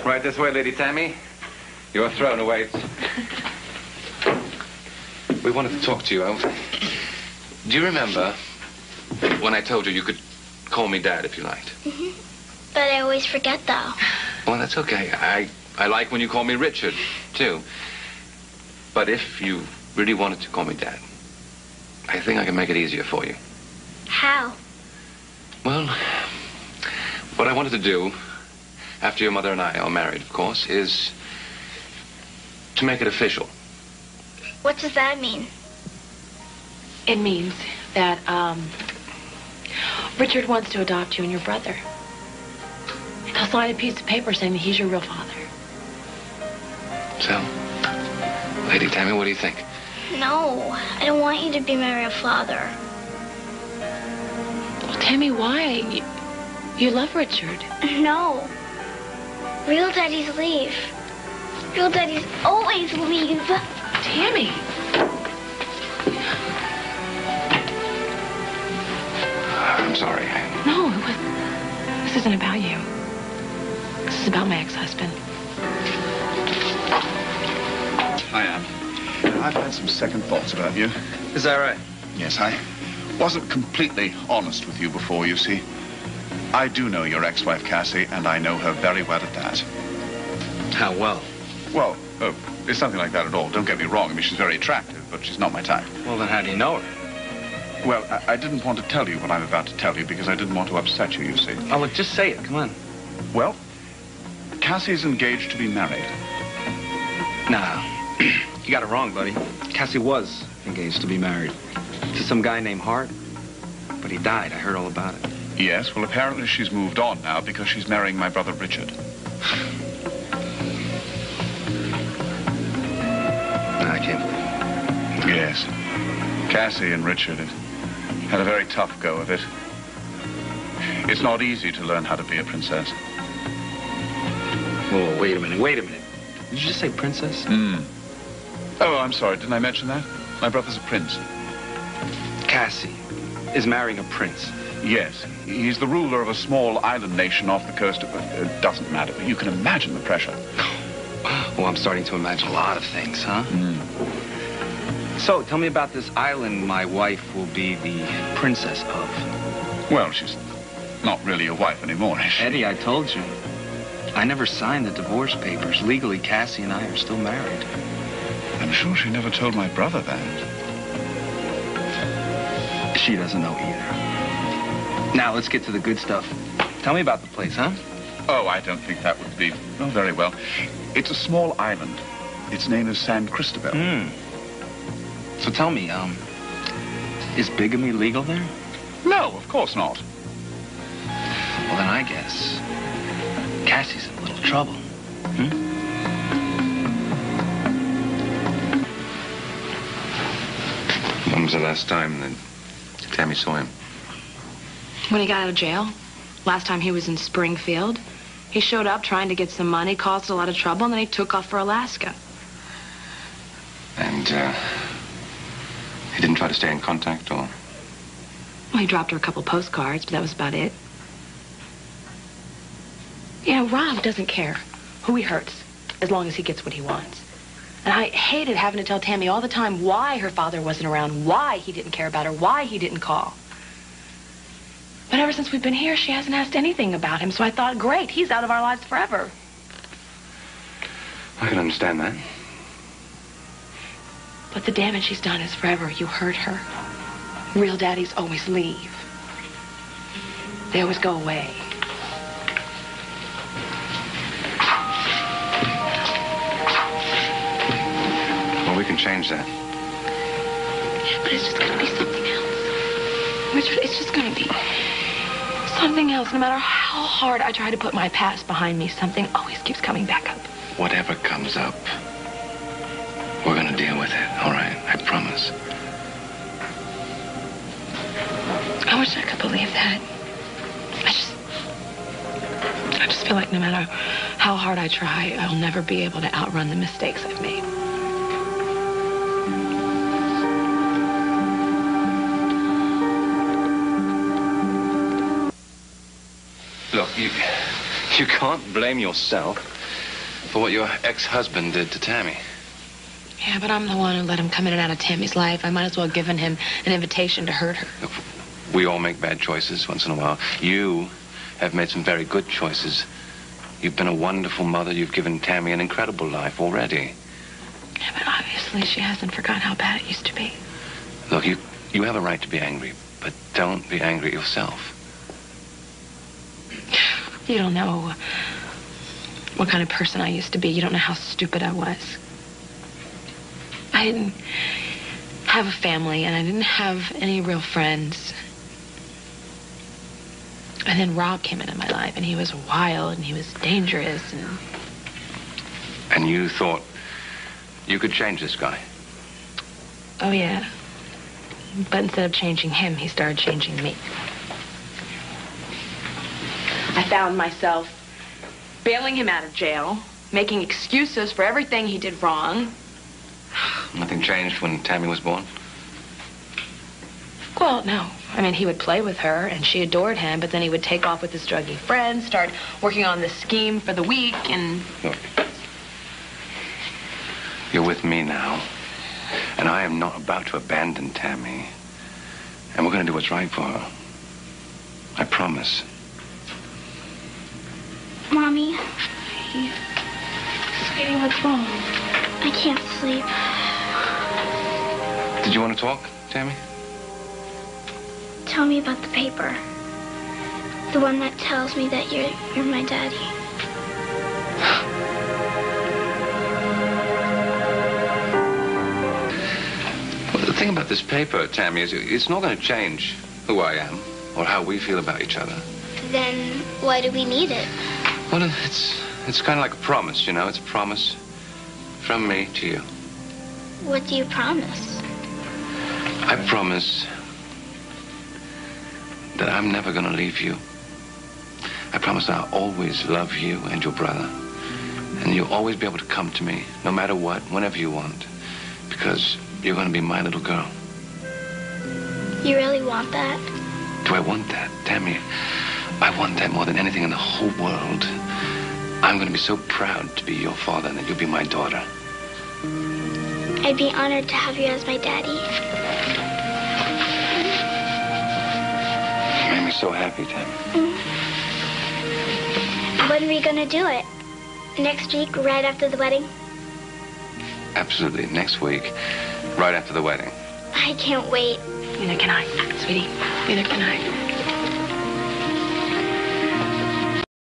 Right this way, Lady Tammy. Your throne awaits. We wanted to talk to you. Do you remember when I told you could call me Dad if you liked? Mm-hmm. But I always forget, though. Well, that's okay. I like when you call me Richard, too. But if you really wanted to call me Dad, I think I can make it easier for you. How? Well, what I wanted to do, after your mother and I are married, of course, is to make it official. What does that mean? It means that, Richard wants to adopt you and your brother. He'll sign a piece of paper saying that he's your real father. So, Lady Tammy, what do you think? No, I don't want you to be my real father. Well, Tammy, why? You love Richard. No. Real daddies leave. Real daddies always leave. Tammy. I'm sorry. No, this isn't about you. This is about my ex-husband. I am. I've had some second thoughts about you. Is that right? Yes, I wasn't completely honest with you before, you see. I do know your ex-wife, Cassie, and I know her very well at that. How well? Well, it's nothing like that at all. Don't get me wrong. I mean, she's very attractive, but she's not my type. Well, then how do you know her? Well, I didn't want to tell you what I'm about to tell you because I didn't want to upset you, you see. Oh, look, just say it. Come on. Well, Cassie's engaged to be married. Nah, you got it wrong, buddy. Cassie was engaged to be married to some guy named Hart, but he died. I heard all about it. Yes, well, apparently she's moved on now because she's marrying my brother Richard. I can't believe it. Yes. Cassie and Richard had a very tough go of it. It's not easy to learn how to be a princess. Whoa, wait a minute. Did you just say princess? Oh, I'm sorry. Didn't I mention that? My brother's a prince. Cassie is marrying a prince. Yes. He's the ruler of a small island nation off the coast of... It doesn't matter, but you can imagine the pressure. Oh, I'm starting to imagine a lot of things, huh? So, tell me about this island my wife will be the princess of. Well, she's not really your wife anymore, is she? Eddie, I told you. I never signed the divorce papers. Legally, Cassie and I are still married. I'm sure she never told my brother that. She doesn't know either. Now, let's get to the good stuff. Tell me about the place, huh? Oh, I don't think that would be... Oh, very well. It's a small island. Its name is San Cristobal. So tell me, is bigamy legal there? No, of course not. Well, then I guess Cassie's in a little trouble. When was the last time that Tammy saw him? When he got out of jail, last time he was in Springfield, he showed up trying to get some money, caused a lot of trouble, and then he took off for Alaska. And, he didn't try to stay in contact, or? Well, he dropped her a couple postcards, but that was about it. You know, Rob doesn't care who he hurts, as long as he gets what he wants. And I hated having to tell Tammy all the time why her father wasn't around, why he didn't care about her, why he didn't call. But ever since we've been here, she hasn't asked anything about him, so I thought, great, he's out of our lives forever. I can understand that. But the damage she's done is forever. You hurt her. Real daddies always leave. They always go away. Well, we can change that. Yeah, but it's just gonna be something else. Richard, it's just gonna be something else. No matter how hard I try to put my past behind me, something always keeps coming back up. Whatever comes up, we're gonna deal with it, all right? I promise. I wish I could believe that. I just feel like no matter how hard I try, I'll never be able to outrun the mistakes I've made. Look, you can't blame yourself for what your ex-husband did to Tammy. Yeah, but I'm the one who let him come in and out of Tammy's life. I might as well have given him an invitation to hurt her. Look, we all make bad choices once in a while. You have made some very good choices. You've been a wonderful mother. You've given Tammy an incredible life already. Yeah, but obviously she hasn't forgotten how bad it used to be. Look, you have a right to be angry, but don't be angry at yourself. You don't know what kind of person I used to be. You don't know how stupid I was. I didn't have a family, and I didn't have any real friends. And then Rob came into my life, and he was wild, and he was dangerous, And you thought you could change this guy? Oh, yeah. But instead of changing him, he started changing me. I found myself bailing him out of jail, making excuses for everything he did wrong. Nothing changed when Tammy was born? Well, no. I mean, he would play with her, and she adored him, but then he would take off with his druggy friends, start working on this scheme for the week, and... Look, you're with me now, and I am not about to abandon Tammy. And we're going to do what's right for her. I promise. Mommy, Sweetie, what's wrong? I can't sleep. Did you want to talk, Tammy? Tell me about the paper. The one that tells me that you're my daddy. Well, the thing about this paper, Tammy, is it's not going to change who I am or how we feel about each other. Then why do we need it? Well, it's kind of like a promise, you know? It's a promise from me to you. What do you promise? I promise that I'm never going to leave you. I promise I'll always love you and your brother. And you'll always be able to come to me, no matter what, whenever you want. Because you're going to be my little girl. You really want that? Do I want that? Tammy, I want that more than anything in the whole world. I'm going to be so proud to be your father and that you'll be my daughter. I'd be honored to have you as my daddy. You made me so happy, Tammy. When are we going to do it? Next week, right after the wedding? Absolutely. Next week, right after the wedding. I can't wait. Neither can I, sweetie. Neither can I.